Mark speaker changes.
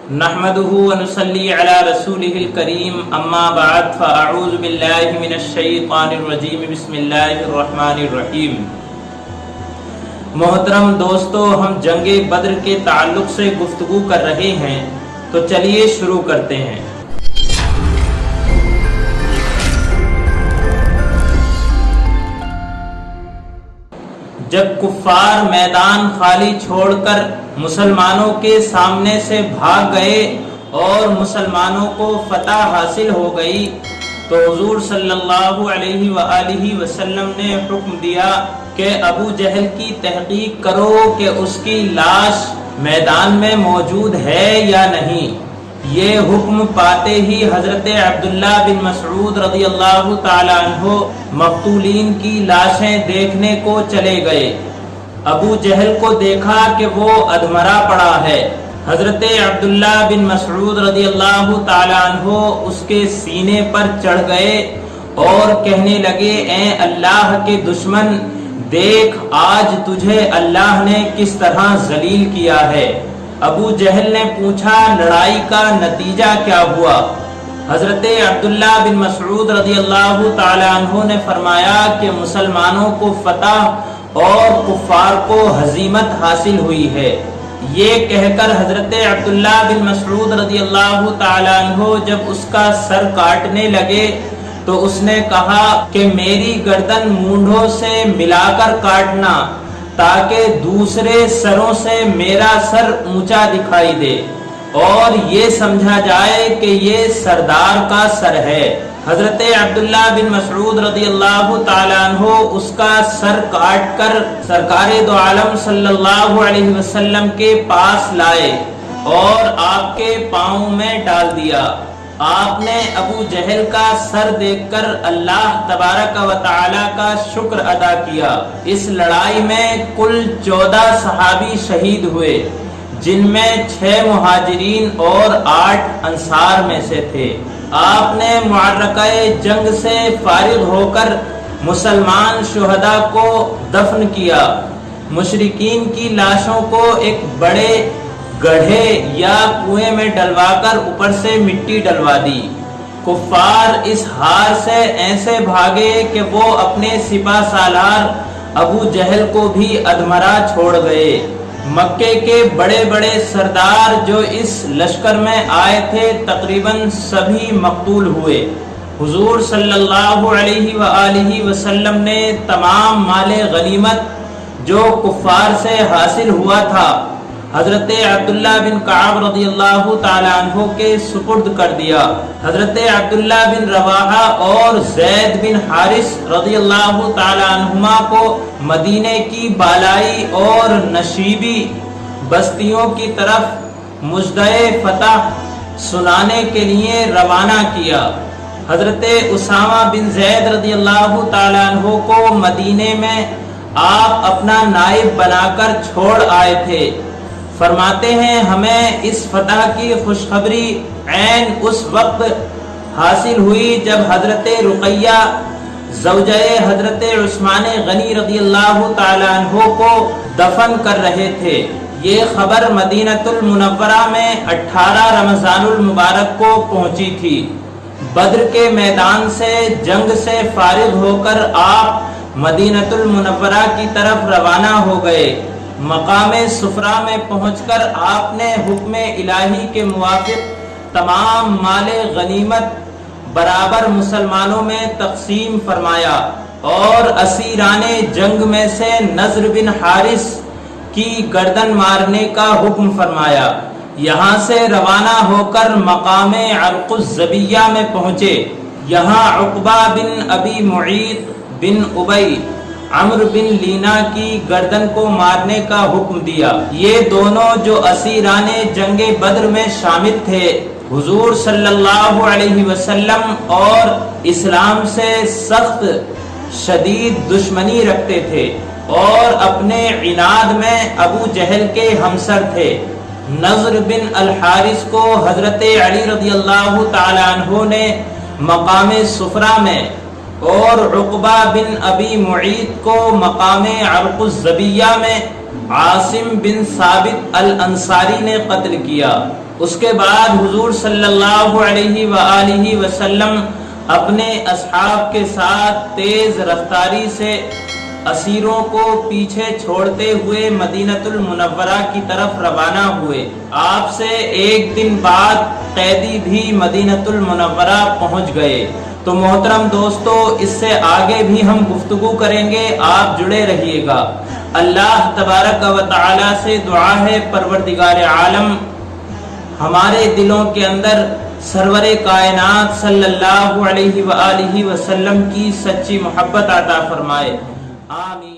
Speaker 1: نحمده ونصلي على رسوله الكريم اما بعد فاعوذ بالله من الشیطان الرجیم بسم اللہ الرحمن الرحیم۔ محترم دوستو، ہم جنگ بدر کے تعلق سے گفتگو کر رہے ہیں، تو چلیے شروع کرتے ہیں۔ جب کفار میدان خالی چھوڑ کر مسلمانوں کے سامنے سے بھاگ گئے اور مسلمانوں کو فتح حاصل ہو گئی تو حضور صلی اللہ علیہ وآلہ وسلم نے حکم دیا کہ ابو جہل کی تحقیق کرو کہ اس کی لاش میدان میں موجود ہے یا نہیں۔ یہ حکم پاتے ہی حضرت عبداللہ بن مسعود رضی اللہ تعالی عنہ مقتولین کی لاشیں دیکھنے کو چلے گئے۔ ابو جہل کو دیکھا کہ وہ ادھمرا پڑا ہے۔ حضرت عبداللہ بن مسعود رضی اللہ تعالی عنہ اس کے سینے پر چڑھ گئے اور کہنے لگے، اے اللہ کے دشمن، دیکھ آج تجھے اللہ نے کس طرح ذلیل کیا ہے۔ ابو جہل نے پوچھا، لڑائی کا نتیجہ کیا ہوا؟ حضرت عبداللہ بن مسعود رضی اللہ تعالی عنہ نے فرمایا کہ مسلمانوں کو فتح اور کفار کو ہزیمت حاصل ہوئی ہے۔ یہ کہہ کر حضرت عبداللہ بن مسعود رضی اللہ تعالی عنہ جب اس کا سر کاٹنے لگے تو اس نے کہا کہ میری گردن مونڈھوں سے ملا کر کاٹنا تاکہ دوسرے سروں سے میرا سر اونچا دکھائی دے اور یہ سمجھا جائے کہ یہ سردار کا سر ہے۔ حضرت عبداللہ بن مسعود رضی اللہ تعالی عنہ اس کا سر کاٹ کر سرکار دو عالم صلی اللہ علیہ وسلم کے پاس لائے اور آپ کے پاؤں میں ڈال دیا۔ آپ نے ابو جہل کا سر دیکھ کر اللہ تبارک و تعالی کا شکر ادا کیا۔ اس لڑائی میں کل 14 صحابی شہید ہوئے، جن میں 6 مہاجرین اور 8 انصار میں سے تھے۔ آپ نے معرکہ جنگ سے فارغ ہو کر مسلمان شہداء کو دفن کیا۔ مشرکین کی لاشوں کو ایک بڑے گڑھے یا کنویں میں ڈلوا کر اوپر سے مٹی ڈلوا دی۔ کفار اس ہار سے ایسے بھاگے کہ وہ اپنے سپہ سالار ابو جہل کو بھی ادھمرا چھوڑ گئے۔ مکے کے بڑے بڑے سردار جو اس لشکر میں آئے تھے تقریباً سبھی مقتول ہوئے۔ حضور صلی اللہ علیہ وآلہ وسلم نے تمام مال غنیمت جو کفار سے حاصل ہوا تھا حضرت عبداللہ بن کعب رضی اللہ تعالی عنہ کے سپرد کر دیا۔ حضرت عبداللہ بن رواحہ اور زید بن حارث رضی اللہ تعالی عنہما کو مدینے کی بالائی اور نشیبی بستیوں کی طرف مژدۂ فتح سنانے کے لیے روانہ کیا۔ حضرت اسامہ بن زید رضی اللہ تعالی عنہ کو مدینے میں آپ اپنا نائب بنا کر چھوڑ آئے تھے۔ فرماتے ہیں ہمیں اس فتح کی خوشخبری عین اس وقت حاصل ہوئی جب حضرت رقیہ زوجہ حضرت عثمان غنی رضی اللہ تعالی عنہ کو دفن کر رہے تھے۔ یہ خبر مدینہ المنورہ میں 18 رمضان المبارک کو پہنچی تھی۔ بدر کے میدان سے جنگ سے فارغ ہو کر آپ مدینہ المنورہ کی طرف روانہ ہو گئے۔ مقام صفرا میں پہنچ کر آپ نے حکم الہی کے موافق تمام مال غنیمت برابر مسلمانوں میں تقسیم فرمایا اور اسیران جنگ میں سے نضر بن حارث کی گردن مارنے کا حکم فرمایا۔ یہاں سے روانہ ہو کر مقام عرق الزبیہ میں پہنچے۔ یہاں عقبہ بن ابی معیط بن ابی عمرو بن لینا کی گردن کو مارنے کا حکم دیا۔ یہ دونوں جو اسیران جنگ بدر میں شامل تھے حضور صلی اللہ علیہ وسلم اور اسلام سے سخت شدید دشمنی رکھتے تھے اور اپنے عناد میں ابو جہل کے ہمسر تھے۔ نضر بن الحارث کو حضرت علی رضی اللہ تعالی عنہ نے مقام صفرا میں اور عقبہ بن ابی معیط کو مقام عرق الزبیہ میں عاصم بن ثابت الانصاری نے قتل کیا۔ اس کے بعد حضور صلی اللہ علیہ وآلہ وسلم اپنے اصحاب کے ساتھ تیز رفتاری سے اسیروں کو پیچھے چھوڑتے ہوئے مدینۃ المنورہ کی طرف روانہ ہوئے۔ آپ سے ایک دن بعد قیدی بھی مدینۃ المنورہ پہنچ گئے۔ تو محترم دوستو، اس سے آگے بھی ہم گفتگو کریں گے، آپ جڑے رہیے گا۔ اللہ تبارک و تعالی سے دعا ہے پروردگار عالم ہمارے دلوں کے اندر سرور کائنات صلی اللہ علیہ وآلہ وسلم کی سچی محبت عطا فرمائے، آمین۔